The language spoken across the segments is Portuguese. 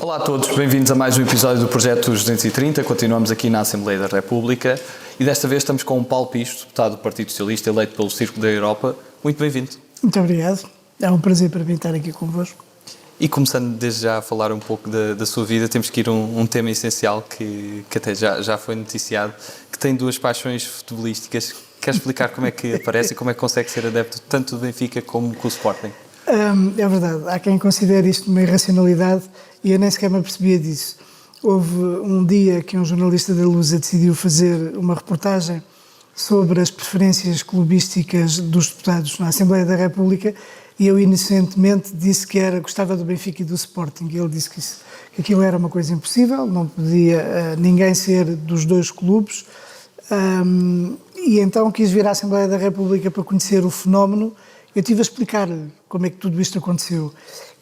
Olá a todos, bem-vindos a mais um episódio do Projeto 230. Continuamos aqui na Assembleia da República e desta vez estamos com o Paulo Pisto, deputado do Partido Socialista, eleito pelo Círculo da Europa. Muito bem-vindo. Muito obrigado, é um prazer para mim estar aqui convosco. E começando desde já a falar um pouco da sua vida, temos que ir a um tema essencial que até já foi noticiado, que tem duas paixões futebolísticas. Quer explicar como é que aparece e como é que consegue ser adepto tanto do Benfica como do Sporting? É verdade, há quem considere isto uma irracionalidade e eu nem sequer me apercebia disso. Houve um dia que um jornalista da Lusa decidiu fazer uma reportagem sobre as preferências clubísticas dos deputados na Assembleia da República e eu inocentemente disse que gostava do Benfica e do Sporting e ele disse que aquilo era uma coisa impossível, não podia ninguém ser dos dois clubes e então quis vir à Assembleia da República para conhecer o fenómeno. Eu estive a explicar-lhe como é que tudo isto aconteceu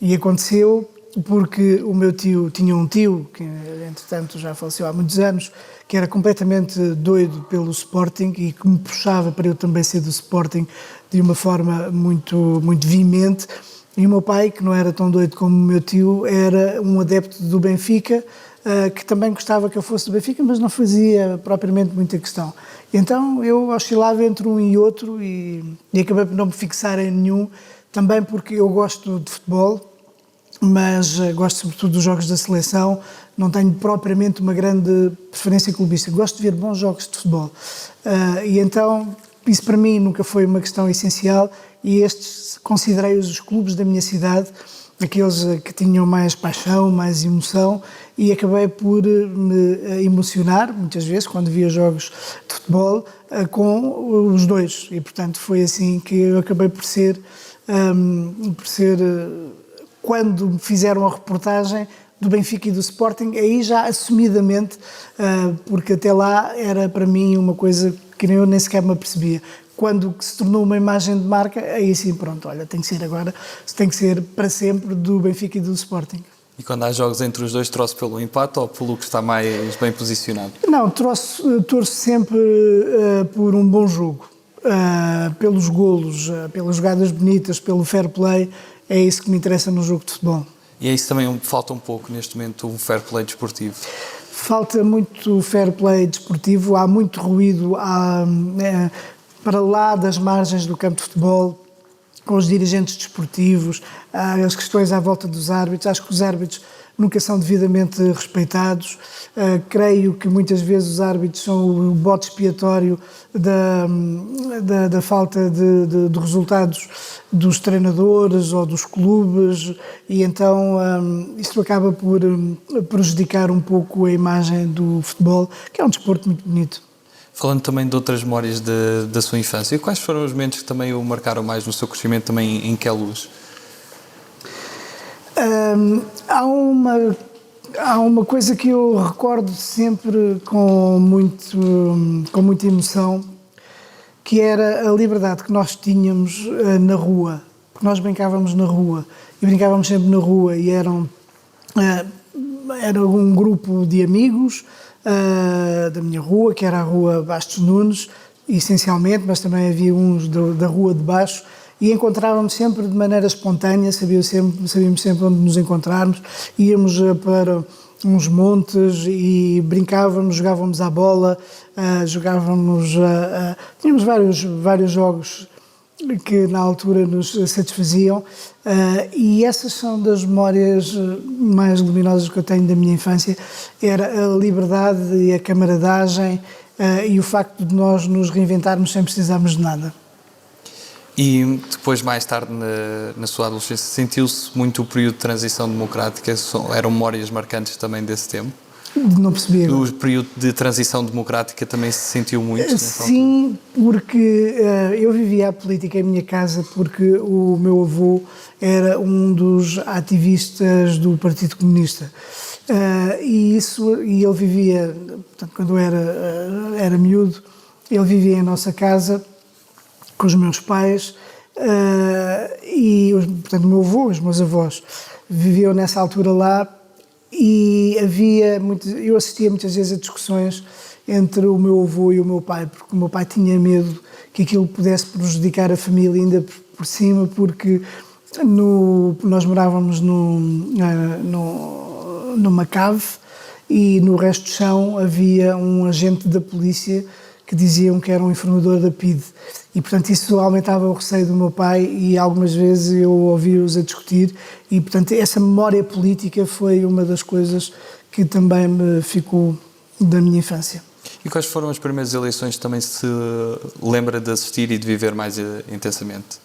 e aconteceu porque o meu tio tinha um tio, que entretanto já faleceu há muitos anos, que era completamente doido pelo Sporting e que me puxava para eu também ser do Sporting de uma forma muito, muito veemente. E o meu pai, que não era tão doido como o meu tio, era um adepto do Benfica, que também gostava que eu fosse do Benfica, mas não fazia propriamente muita questão. Então eu oscilava entre um e outro e acabei por não me fixar em nenhum, também porque eu gosto de futebol, mas gosto sobretudo dos jogos da seleção, não tenho propriamente uma grande preferência clubística, gosto de ver bons jogos de futebol. E então isso para mim nunca foi uma questão essencial e estes considerei-os os clubes da minha cidade, aqueles que tinham mais paixão, mais emoção, e acabei por me emocionar, muitas vezes, quando via jogos de futebol, com os dois. E, portanto, foi assim que eu acabei por ser quando me fizeram a reportagem do Benfica e do Sporting, aí já assumidamente, porque até lá era para mim uma coisa que eu nem sequer me apercebia. Quando se tornou uma imagem de marca, aí sim, pronto, olha, tem que ser agora, tem que ser para sempre do Benfica e do Sporting. E quando há jogos entre os dois, trouxe pelo empate ou pelo que está mais bem posicionado? Não, torço sempre por um bom jogo, pelos golos, pelas jogadas bonitas, pelo fair play, é isso que me interessa no jogo de futebol. E é isso também falta um pouco neste momento, um fair play desportivo. Falta muito fair play desportivo, há muito ruído, para lá das margens do campo de futebol, com os dirigentes desportivos, as questões à volta dos árbitros. Acho que os árbitros nunca são devidamente respeitados. Creio que muitas vezes os árbitros são o bode expiatório da falta de resultados dos treinadores ou dos clubes e então isto acaba por prejudicar um pouco a imagem do futebol, que é um desporto muito bonito. Falando também de outras memórias da sua infância, quais foram os momentos que também o marcaram mais no seu crescimento, também em que luz? Há uma coisa que eu recordo sempre com muita emoção, que era a liberdade que nós tínhamos na rua, porque nós brincávamos na rua, e brincávamos sempre na rua, e era um grupo de amigos da minha rua, que era a Rua Bastos Nunes, essencialmente, mas também havia uns da Rua de Baixo, e encontrávamos sempre de maneira espontânea, sabíamos sempre onde nos encontrarmos, íamos para uns montes e brincávamos, jogávamos à bola, tínhamos vários jogos que na altura nos satisfaziam e essas são das memórias mais luminosas que eu tenho da minha infância, era a liberdade e a camaradagem e o facto de nós nos reinventarmos sem precisarmos de nada. E depois, mais tarde, na sua adolescência, sentiu-se muito o período de transição democrática? Eram memórias marcantes também desse tempo? Não percebi agora. O período de transição democrática também se sentiu muito? Sim, porque eu vivia a política em minha casa porque o meu avô era um dos ativistas do Partido Comunista. E ele vivia, portanto, quando eu era miúdo, ele vivia em nossa casa com os meus pais e, portanto, o meu avô, os meus avós viviam nessa altura lá e eu assistia muitas vezes a discussões entre o meu avô e o meu pai, porque o meu pai tinha medo que aquilo pudesse prejudicar a família ainda por cima, porque nós morávamos numa cave e no resto do chão havia um agente da polícia que diziam que era um informador da PIDE. E, portanto, isso aumentava o receio do meu pai e algumas vezes eu ouvi-os a discutir e, portanto, essa memória política foi uma das coisas que também me ficou da minha infância. E quais foram as primeiras eleições que também se lembra de assistir e de viver mais intensamente?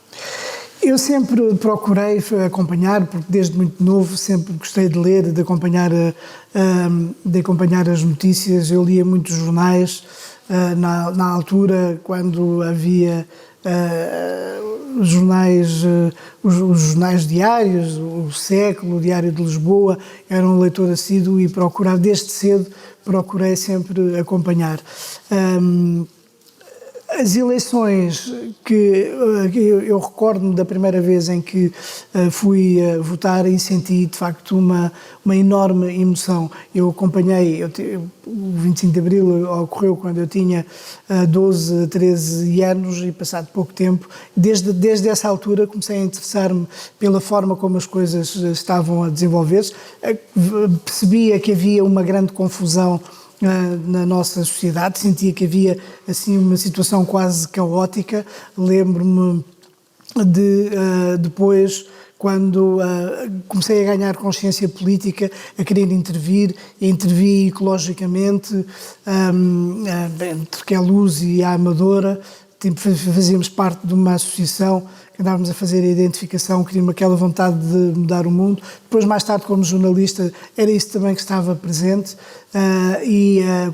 Eu sempre procurei acompanhar, porque desde muito novo sempre gostei de ler, de acompanhar as notícias. Eu lia muitos jornais, na altura, quando havia os jornais diários, o Século, o Diário de Lisboa, era um leitor assíduo e procurava, desde cedo, procurei sempre acompanhar. As eleições que eu recordo-me da primeira vez em que fui votar e senti de facto uma enorme emoção. Eu acompanhei, o 25 de Abril ocorreu quando eu tinha 12, 13 anos e passado pouco tempo, desde essa altura comecei a interessar-me pela forma como as coisas estavam a desenvolver-se. Percebia que havia uma grande confusão na nossa sociedade, sentia que havia assim uma situação quase caótica. Lembro-me de depois, quando comecei a ganhar consciência política, a querer intervir, e intervi ecologicamente entre a Luz e a Amadora. Fazíamos parte de uma associação que andávamos a fazer a identificação, queríamos aquela vontade de mudar o mundo. Depois, mais tarde, como jornalista, era isso também que estava presente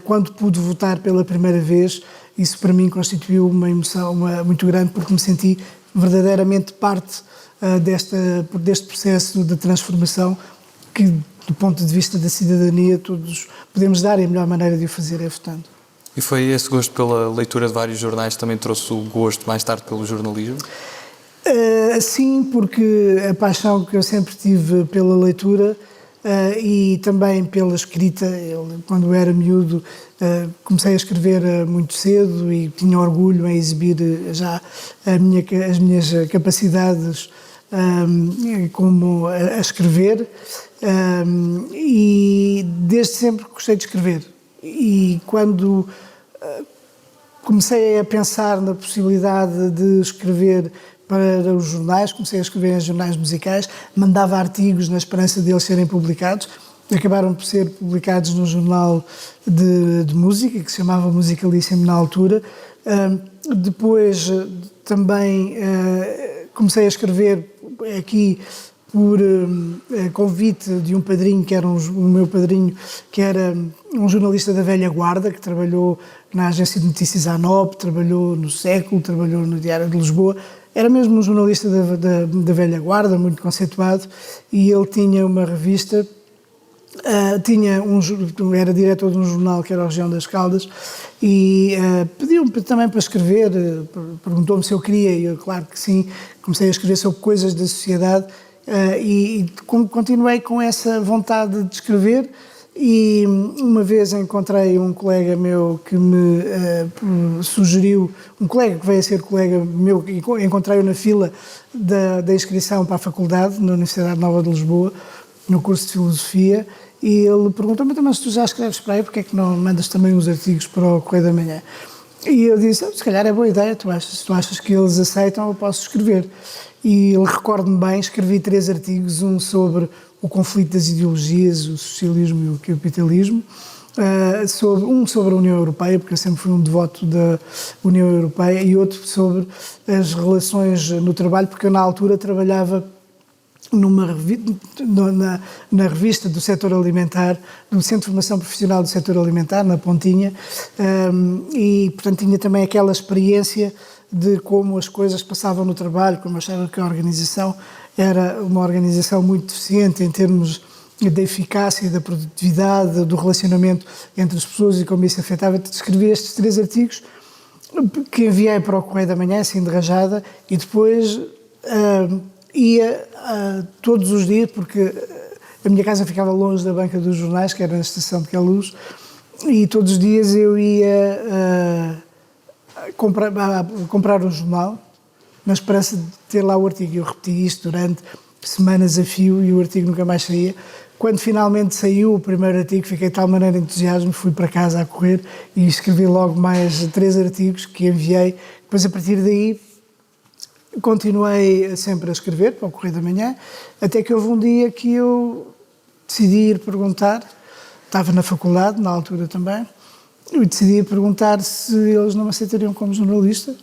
quando pude votar pela primeira vez, isso para mim constituiu uma emoção muito grande, porque me senti verdadeiramente parte deste processo de transformação que, do ponto de vista da cidadania, todos podemos dar, e a melhor maneira de o fazer é votando. E foi esse gosto pela leitura de vários jornais que também trouxe o gosto mais tarde pelo jornalismo? Sim, porque a paixão que eu sempre tive pela leitura e também pela escrita. Quando eu era miúdo, comecei a escrever muito cedo e tinha orgulho em exibir já as minhas capacidades como a escrever, e desde sempre gostei de escrever. E quando comecei a pensar na possibilidade de escrever para os jornais, comecei a escrever em jornais musicais, mandava artigos na esperança de eles serem publicados. Acabaram por ser publicados num jornal de música, que se chamava Musicalíssimo na altura. Depois também comecei a escrever aqui por convite de um padrinho, que era o meu padrinho, que era um jornalista da velha guarda, que trabalhou na agência de notícias ANOP, trabalhou no Século, trabalhou no Diário de Lisboa. Era mesmo um jornalista da velha guarda, muito conceituado, e ele tinha uma revista, era diretor de um jornal que era a Região das Caldas, e pediu-me também para escrever, perguntou-me se eu queria, e eu, claro que sim, comecei a escrever sobre coisas da sociedade, e continuei com essa vontade de escrever. E uma vez encontrei um colega meu que me sugeriu, um colega que veio a ser colega meu, encontrei-o na fila da inscrição para a faculdade, na Universidade Nova de Lisboa, no curso de Filosofia, e ele perguntou-me: mas tu já escreves para aí, porque é que não mandas também uns artigos para o Correio da Manhã? E eu disse: se calhar é boa ideia, se tu achas que eles aceitam, eu posso escrever. E ele, recordo-me bem, escrevi 3 artigos, um sobre o conflito das ideologias, o socialismo e o capitalismo, um sobre a União Europeia, porque eu sempre fui um devoto da União Europeia, e outro sobre as relações no trabalho, porque eu na altura trabalhava na revista do setor alimentar, do Centro de Formação Profissional do Setor Alimentar, na Pontinha, e portanto tinha também aquela experiência de como as coisas passavam no trabalho, como eu achava que a organização era uma organização muito deficiente em termos da eficácia, da produtividade, do relacionamento entre as pessoas e como isso afetava. Escrevi estes 3 artigos que enviei para o Correio da Manhã, assim de rajada, e depois ia todos os dias, porque a minha casa ficava longe da banca dos jornais, que era na estação de Queluz, e todos os dias eu ia comprar um jornal, na esperança de ter lá o artigo. Eu repeti isto durante semanas a fio e o artigo nunca mais saía. Quando finalmente saiu o primeiro artigo, fiquei de tal maneira entusiasmo, fui para casa a correr e escrevi logo mais 3 artigos que enviei. Depois, a partir daí, continuei sempre a escrever para o Correio da Manhã, até que houve um dia que eu decidi ir perguntar, estava na faculdade, na altura também, e decidi ir perguntar se eles não me aceitariam como jornalista,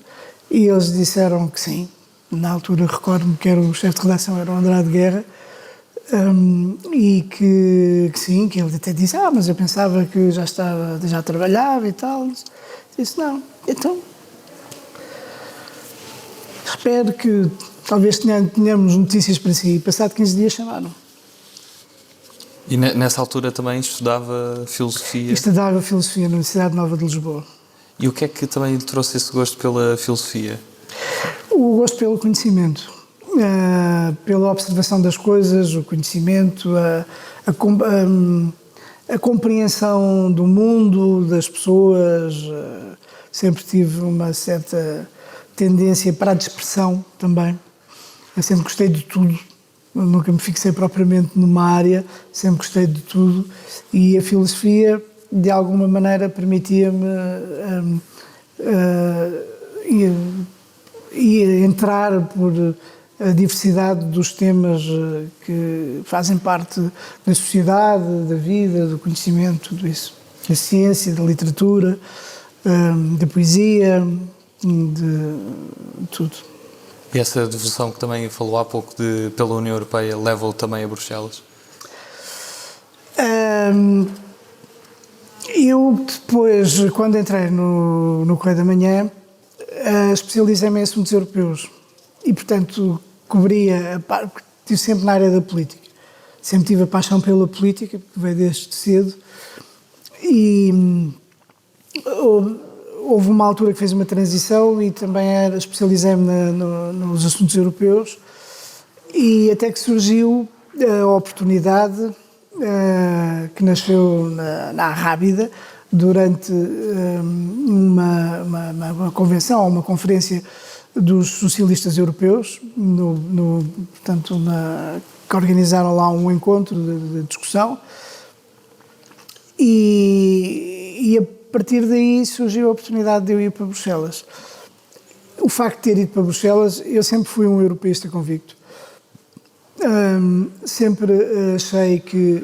e eles disseram que sim. Na altura, recordo-me que era o chefe de redação, era o Andrade Guerra, e que sim, que ele até disse, mas eu pensava que já trabalhava e tal. Disse, não, então espero que talvez tenhamos notícias para si. Passado 15 dias chamaram. E nessa altura também estudava filosofia? Estudava filosofia na Universidade Nova de Lisboa. E o que é que também lhe trouxe esse gosto pela filosofia? O gosto pelo conhecimento. Pela observação das coisas, o conhecimento, a compreensão do mundo, das pessoas. Sempre tive uma certa tendência para a dispersão também. Eu sempre gostei de tudo, eu nunca me fixei propriamente numa área, sempre gostei de tudo, e a filosofia, de alguma maneira, permitia-me entrar por a diversidade dos temas que fazem parte da sociedade, da vida, do conhecimento, tudo isso. Da ciência, da literatura, da poesia, de tudo. E essa devoção que também falou há pouco pela União Europeia leva-o também a Bruxelas? Eu depois, quando entrei no Correio da Manhã, especializei-me em assuntos europeus e, portanto, estive sempre na área da política. Sempre tive a paixão pela política, porque veio desde cedo, e houve uma altura que fez uma transição e também especializei-me nos assuntos europeus, e até que surgiu a oportunidade que nasceu na Arrábida durante uma convenção, uma conferência dos socialistas europeus, portanto, que organizaram lá um encontro de discussão, e a partir daí surgiu a oportunidade de eu ir para Bruxelas. O facto de ter ido para Bruxelas, eu sempre fui um europeísta convicto. Sempre achei que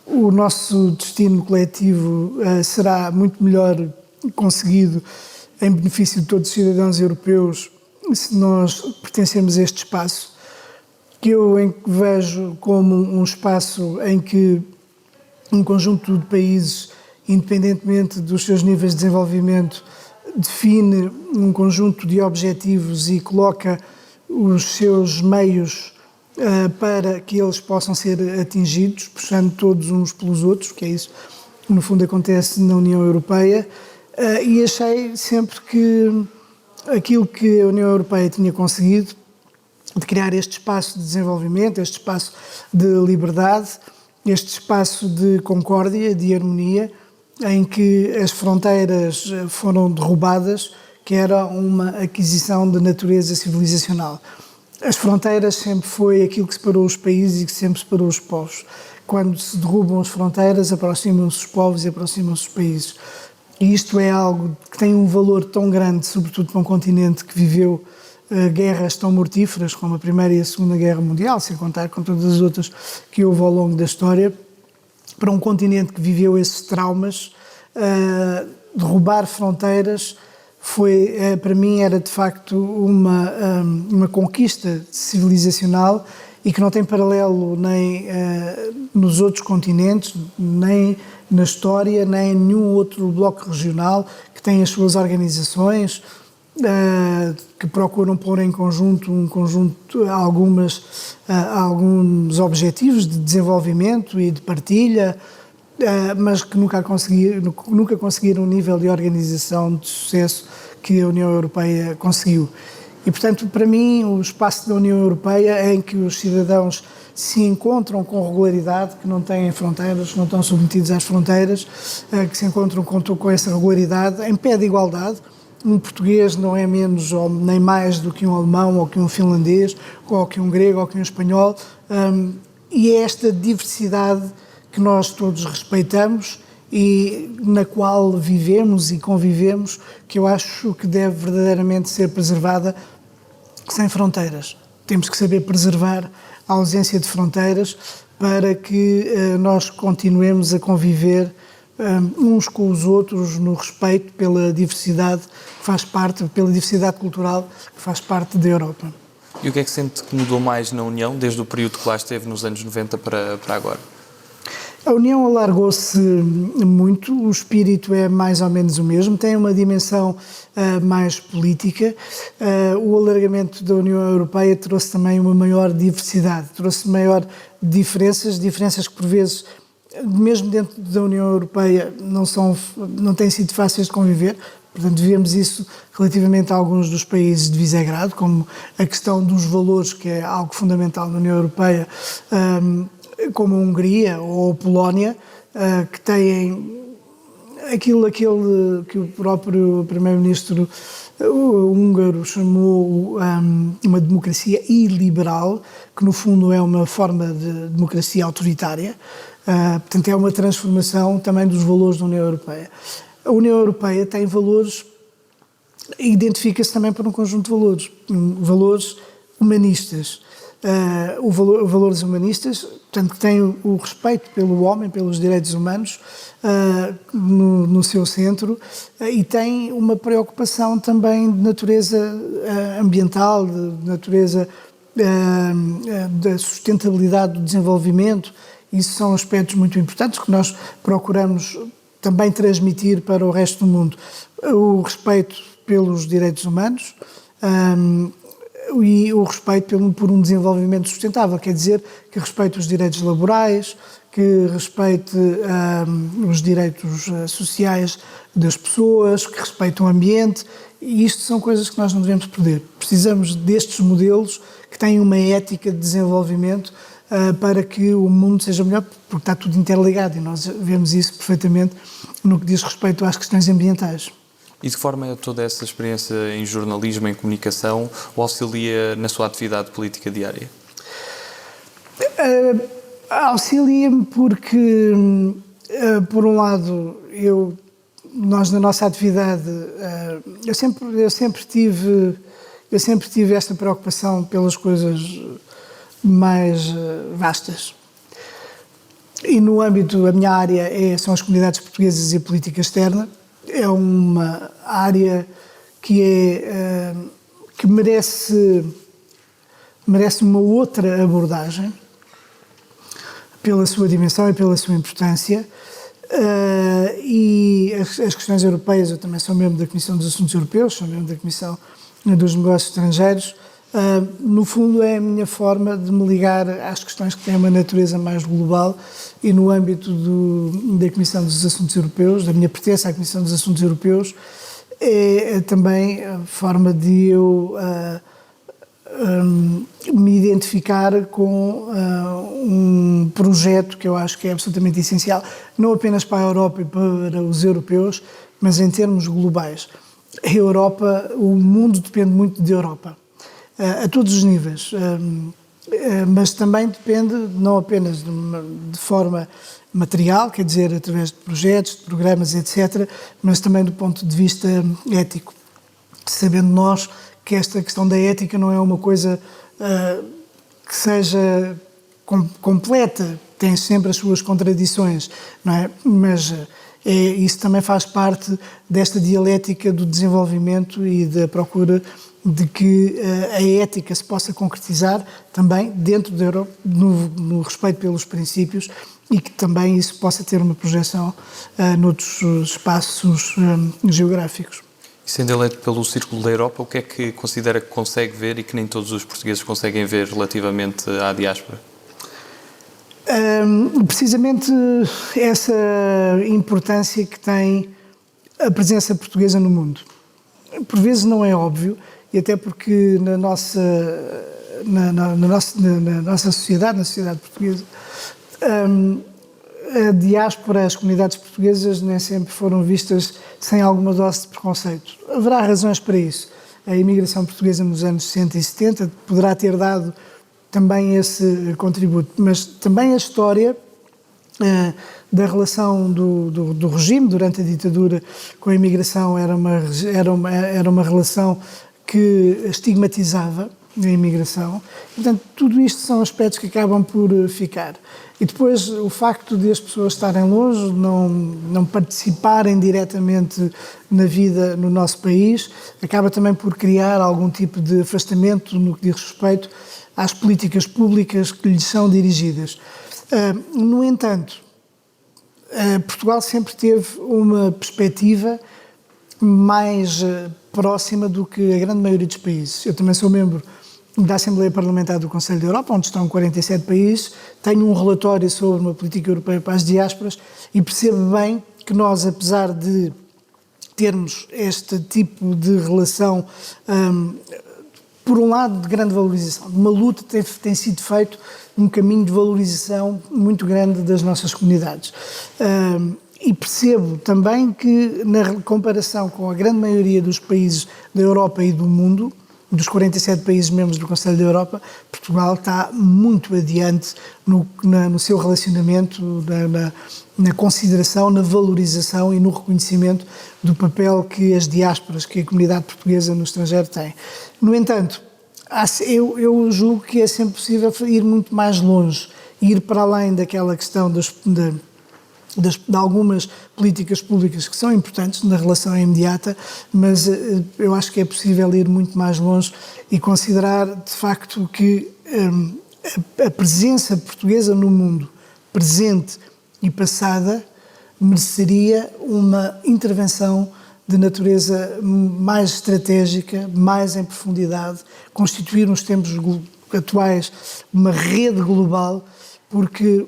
o nosso destino coletivo será muito melhor conseguido em benefício de todos os cidadãos europeus se nós pertencermos a este espaço, que eu vejo como um espaço em que um conjunto de países, independentemente dos seus níveis de desenvolvimento, define um conjunto de objetivos e coloca os seus meios para que eles possam ser atingidos, puxando todos uns pelos outros, que é isso que no fundo acontece na União Europeia, e achei sempre que aquilo que a União Europeia tinha conseguido, de criar este espaço de desenvolvimento, este espaço de liberdade, este espaço de concórdia, de harmonia, em que as fronteiras foram derrubadas, que era uma aquisição de natureza civilizacional. As fronteiras sempre foi aquilo que separou os países e que sempre separou os povos. Quando se derrubam as fronteiras, aproximam-se os povos e aproximam-se os países. E isto é algo que tem um valor tão grande, sobretudo para um continente que viveu guerras tão mortíferas como a Primeira e a Segunda Guerra Mundial, sem contar com todas as outras que houve ao longo da história. Para um continente que viveu esses traumas, derrubar fronteiras para mim era de facto uma conquista civilizacional e que não tem paralelo nem nos outros continentes, nem na história, nem em nenhum outro bloco regional que tem as suas organizações, que procuram pôr em conjunto alguns objetivos de desenvolvimento e de partilha, mas que nunca conseguiram o nível de organização de sucesso que a União Europeia conseguiu. E, portanto, para mim, o espaço da União Europeia é em que os cidadãos se encontram com regularidade, que não têm fronteiras, não estão submetidos às fronteiras, que se encontram com essa regularidade, em pé de igualdade. Um português não é menos ou nem mais do que um alemão, ou que um finlandês, ou que um grego, ou que um espanhol. E é esta diversidade que nós todos respeitamos e na qual vivemos e convivemos, que eu acho que deve verdadeiramente ser preservada sem fronteiras. Temos que saber preservar a ausência de fronteiras para que nós continuemos a conviver uns com os outros no respeito pela diversidade que faz parte, pela diversidade cultural que faz parte da Europa. E o que é que sente que mudou mais na União, desde o período que lá esteve nos anos 90 para agora? A União alargou-se muito, o espírito é mais ou menos o mesmo, tem uma dimensão mais política. O alargamento da União Europeia trouxe também uma maior diversidade, trouxe maior diferenças que por vezes, mesmo dentro da União Europeia, não têm sido fáceis de conviver. Portanto, vemos isso relativamente a alguns dos países de Visegrado, como a questão dos valores, que é algo fundamental na União Europeia, como a Hungria ou a Polónia, que têm aquilo que o próprio primeiro-ministro húngaro chamou uma democracia iliberal, que no fundo é uma forma de democracia autoritária. Portanto, é uma transformação também dos valores da União Europeia. A União Europeia tem valores, identifica-se também por um conjunto de valores humanistas. Valores humanistas, portanto, que têm o respeito pelo homem, pelos direitos humanos no seu centro, e tem uma preocupação também de natureza ambiental, de natureza da sustentabilidade do desenvolvimento. Isso são aspectos muito importantes que nós procuramos também transmitir para o resto do mundo. O respeito pelos direitos humanos, e o respeito por um desenvolvimento sustentável, quer dizer, que respeite os direitos laborais, que respeite os direitos sociais das pessoas, que respeite o ambiente, e isto são coisas que nós não devemos perder. Precisamos destes modelos que têm uma ética de desenvolvimento para que o mundo seja melhor, porque está tudo interligado e nós vemos isso perfeitamente no que diz respeito às questões ambientais. E de que forma é toda essa experiência em jornalismo, em comunicação, o auxilia na sua atividade política diária? Auxilia-me porque, por um lado, nós na nossa atividade, eu sempre tive esta preocupação pelas coisas mais vastas. E no âmbito, a minha área são as comunidades portuguesas e a política externa. É uma área que merece uma outra abordagem pela sua dimensão e pela sua importância. E as questões europeias, eu também sou membro da Comissão dos Assuntos Europeus, sou membro da Comissão dos Negócios Estrangeiros. No fundo, é a minha forma de me ligar às questões que têm uma natureza mais global, e no âmbito da Comissão dos Assuntos Europeus, da minha pertença à Comissão dos Assuntos Europeus, é também a forma de eu me identificar com um projeto que eu acho que é absolutamente essencial, não apenas para a Europa e para os europeus, mas em termos globais. A Europa, o mundo depende muito da Europa. A todos os níveis, mas também depende não apenas de forma material, quer dizer, através de projetos, de programas, etc., mas também do ponto de vista ético, sabendo nós que esta questão da ética não é uma coisa que seja completa, tem sempre as suas contradições, não é? Mas isso também faz parte desta dialética do desenvolvimento e da procura de que a ética se possa concretizar também dentro da Europa, no respeito pelos princípios, e que também isso possa ter uma projeção noutros espaços geográficos. E sendo eleito pelo Círculo da Europa, o que é que considera que consegue ver e que nem todos os portugueses conseguem ver relativamente à diáspora? Precisamente essa importância que tem a presença portuguesa no mundo. Por vezes não é óbvio, e até porque na nossa sociedade, na sociedade portuguesa, a diáspora, as comunidades portuguesas nem sempre foram vistas sem alguma dose de preconceito. Haverá razões para isso. A imigração portuguesa nos anos 60 e 70 poderá ter dado também esse contributo. Mas também a história da relação do regime durante a ditadura com a imigração era uma relação que estigmatizava a imigração. Portanto, tudo isto são aspectos que acabam por ficar. E depois o facto de as pessoas estarem longe, não participarem diretamente na vida no nosso país, acaba também por criar algum tipo de afastamento no que diz respeito às políticas públicas que lhes são dirigidas. No entanto, Portugal sempre teve uma perspectiva mais próxima do que a grande maioria dos países. Eu também sou membro da Assembleia Parlamentar do Conselho da Europa, onde estão 47 países, tenho um relatório sobre uma política europeia para as diásporas e percebo bem que nós, apesar de termos este tipo de relação, por um lado, de grande valorização, de uma luta tem sido feito um caminho de valorização muito grande das nossas comunidades. E percebo também que, na comparação com a grande maioria dos países da Europa e do mundo, dos 47 países membros do Conselho da Europa, Portugal está muito adiante no seu relacionamento, na consideração, na valorização e no reconhecimento do papel que as diásporas, que a comunidade portuguesa no estrangeiro tem. No entanto, eu julgo que é sempre possível ir muito mais longe, ir para além daquela questão de algumas políticas públicas que são importantes na relação imediata, mas eu acho que é possível ir muito mais longe e considerar, de facto, que a presença portuguesa no mundo, presente e passada, mereceria uma intervenção de natureza mais estratégica, mais em profundidade, constituir nos tempos atuais uma rede global, porque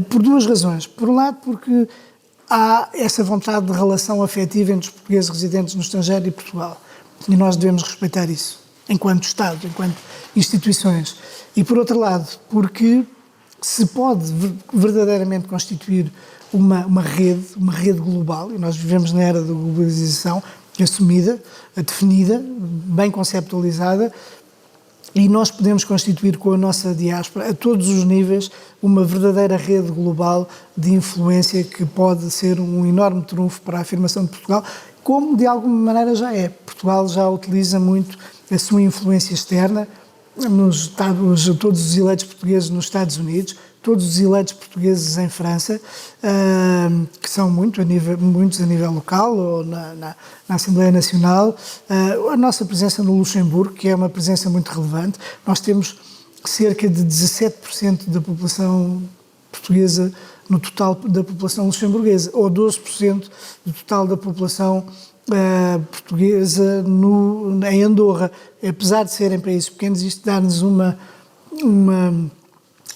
por duas razões. Por um lado, porque há essa vontade de relação afetiva entre os portugueses residentes no estrangeiro e Portugal. E nós devemos respeitar isso, enquanto Estado, enquanto instituições. E por outro lado, porque se pode verdadeiramente constituir uma rede global, e nós vivemos na era da globalização assumida, definida, bem conceptualizada, e nós podemos constituir com a nossa diáspora, a todos os níveis, uma verdadeira rede global de influência que pode ser um enorme trunfo para a afirmação de Portugal, como de alguma maneira já é. Portugal já utiliza muito a sua influência externa, todos os eleitos portugueses nos Estados Unidos, todos os eleitos portugueses em França, que são muitos a nível local ou na Assembleia Nacional, a nossa presença no Luxemburgo, que é uma presença muito relevante. Nós temos cerca de 17% da população portuguesa no total da população luxemburguesa, ou 12% do total da população portuguesa em Andorra. Apesar de serem países pequenos, isto dá-nos uma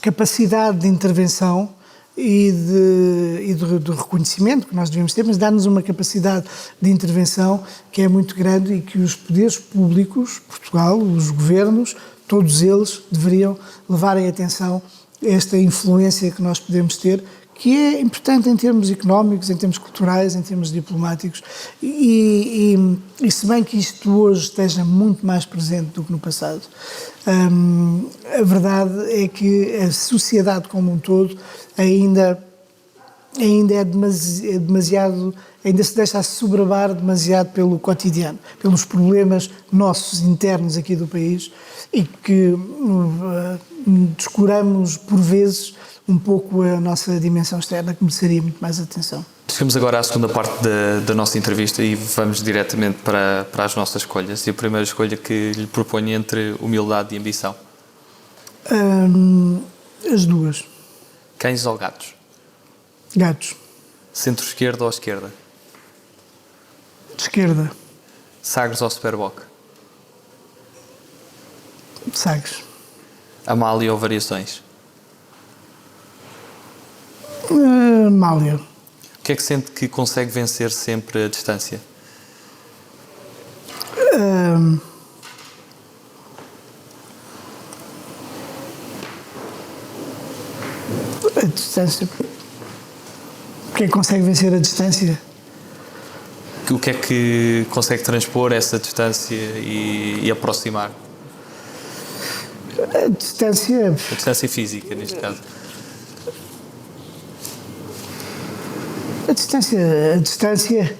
capacidade de intervenção e de reconhecimento que nós devemos ter, mas dá-nos uma capacidade de intervenção que é muito grande e que os poderes públicos, Portugal, os governos, todos eles deveriam levar em atenção esta influência que nós podemos ter, que é importante em termos económicos, em termos culturais, em termos diplomáticos, e se bem que isto hoje esteja muito mais presente do que no passado, a verdade é que a sociedade como um todo ainda é demasiado, ainda se deixa assoberbar demasiado pelo cotidiano, pelos problemas nossos internos aqui do país, e que descuramos por vezes um pouco a nossa dimensão externa, que mereceria muito mais atenção. Chegamos agora à segunda parte da nossa entrevista e vamos diretamente para as nossas escolhas. E a primeira escolha que lhe proponho entre humildade e ambição? As duas. Cães ou gatos? Gatos. Centro-esquerda ou esquerda? Esquerda. Sagres ou Superboc? Sagres. Amália ou Variações? Amália. O que é que sente que consegue vencer sempre a distância? A distância. O que é que consegue vencer a distância? O que é que consegue transpor essa distância e aproximar? A distância, A distância física, neste caso. a distância, a distância,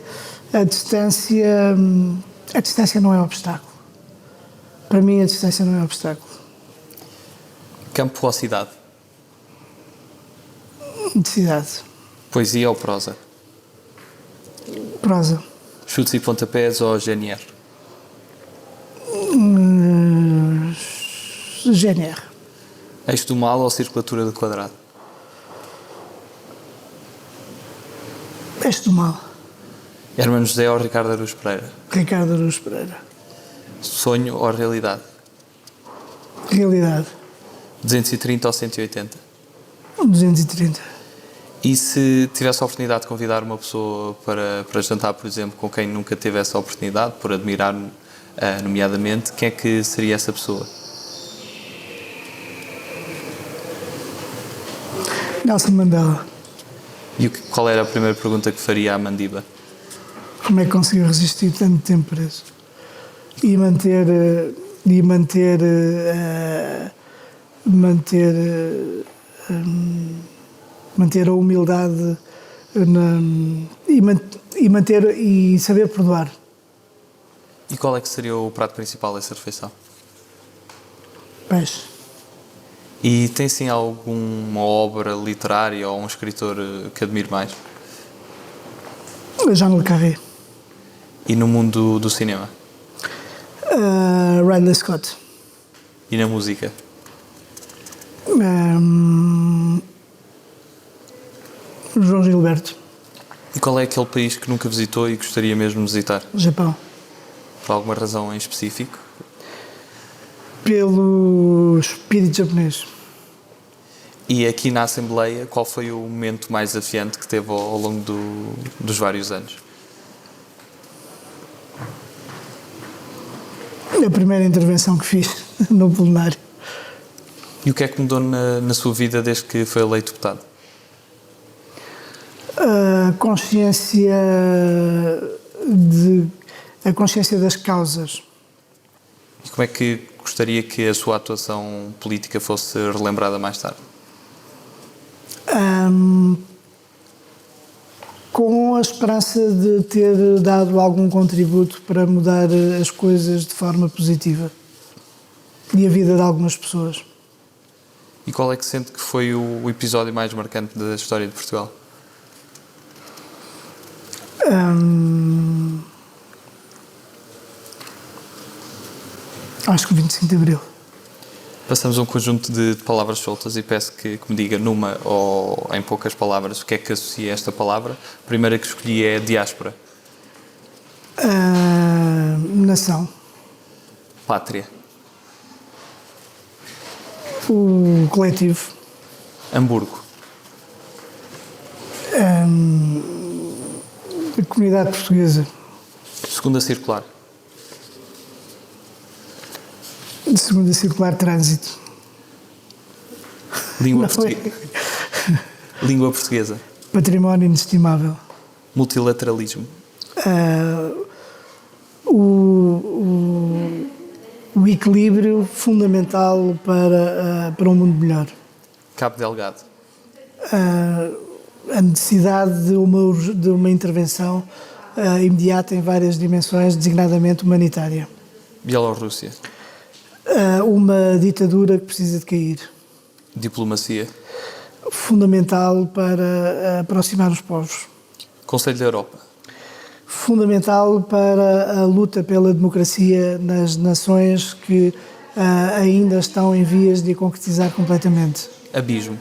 a distância, a distância não é obstáculo. Para mim, a distância não é obstáculo. Campo ou cidade? De cidade, Poesia ou prosa? prosa, Chutes e pontapés ou GNR? GNR, Eixo do mal ou circulatura do quadrado? Eixo do Mal, Hermano José ou Ricardo Araújo Pereira? Ricardo Araújo Pereira, Sonho ou realidade? realidade, 230 ou 180? 230. E se tivesse a oportunidade de convidar uma pessoa para jantar, por exemplo, com quem nunca teve essa oportunidade, por admirar, nomeadamente, quem é que seria essa pessoa? Nelson Mandela, E qual era a primeira pergunta que faria à Mandiba? como é que conseguiu resistir tanto tempo preso? E manter, manter a humildade e saber perdoar. E qual é que seria o prato principal dessa refeição? Peixe. E tem sim alguma obra literária ou um escritor que admire mais? Jean Le Carré. E no mundo do cinema? Ridley Scott. E na música? João Gilberto. E qual é aquele país que nunca visitou e gostaria mesmo de visitar? Japão. Por alguma razão em específico? Pelo espírito japonês. E aqui na Assembleia, qual foi o momento mais desafiante que teve ao longo dos vários anos? A primeira intervenção que fiz no plenário. E o que é que mudou na sua vida desde que foi eleito deputado? A consciência das causas. E como é que gostaria que a sua atuação política fosse relembrada mais tarde? Com a esperança de ter dado algum contributo para mudar as coisas de forma positiva e a vida de algumas pessoas. E qual é que sente que foi o episódio mais marcante da história de Portugal? Acho que o 25 de Abril. Passamos um conjunto de palavras soltas e peço que me diga numa ou em poucas palavras o que é que associa a esta palavra. A primeira que escolhi é diáspora. Nação. Pátria. O coletivo. Hamburgo. A comunidade portuguesa. Segunda circular. De segunda circular, trânsito. Língua Não portuguesa. Língua portuguesa. Património inestimável. Multilateralismo. O equilíbrio fundamental para um mundo melhor. Cabo Delgado. A necessidade de uma intervenção imediata em várias dimensões, designadamente humanitária. Bielorrússia. Uma ditadura que precisa de cair. Diplomacia. Fundamental para aproximar os povos. Conselho da Europa. Fundamental para a luta pela democracia nas nações que ainda estão em vias de a concretizar completamente. Abismo.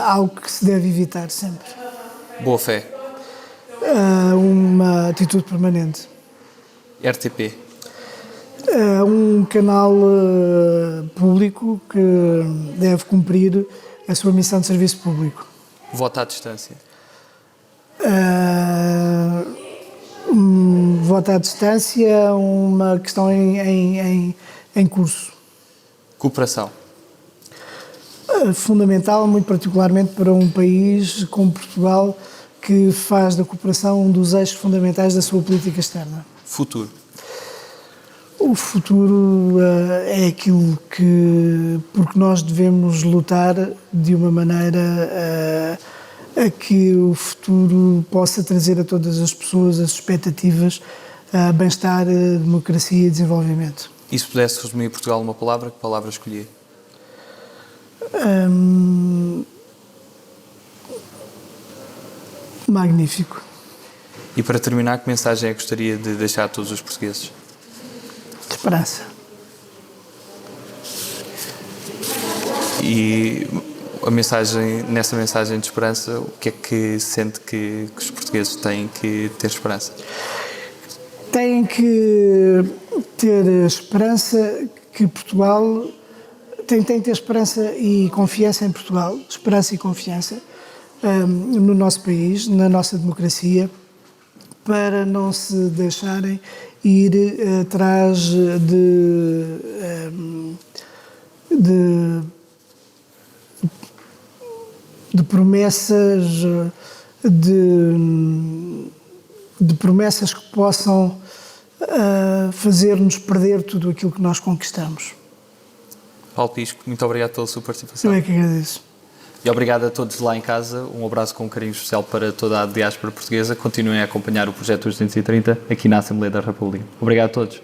Algo que se deve evitar sempre. Boa fé. Uma atitude permanente. RTP. Um canal público que deve cumprir a sua missão de serviço público. Voto à distância. Voto à distância, uma questão em curso. Cooperação. Fundamental, muito particularmente para um país como Portugal, que faz da cooperação um dos eixos fundamentais da sua política externa. Futuro. O futuro é aquilo porque nós devemos lutar de uma maneira a que o futuro possa trazer a todas as pessoas as expectativas, bem-estar, democracia e desenvolvimento. E se pudesse resumir Portugal numa palavra, que palavra escolhia? Magnífico. E para terminar, que mensagem é que gostaria de deixar a todos os portugueses? Esperança. E nessa mensagem de esperança, o que é que sente que os portugueses têm que ter esperança? Têm que ter esperança que Portugal... Têm que ter esperança e confiança em Portugal, esperança e confiança no nosso país, na nossa democracia, para não se deixarem ir atrás de promessas, de promessas que possam fazer-nos perder tudo aquilo que nós conquistamos. Paulo Pisco, muito obrigado pela sua participação. Eu é que agradeço. E obrigado a todos lá em casa. Um abraço com um carinho especial para toda a diáspora portuguesa. Continuem a acompanhar o projeto 230 aqui na Assembleia da República. Obrigado a todos.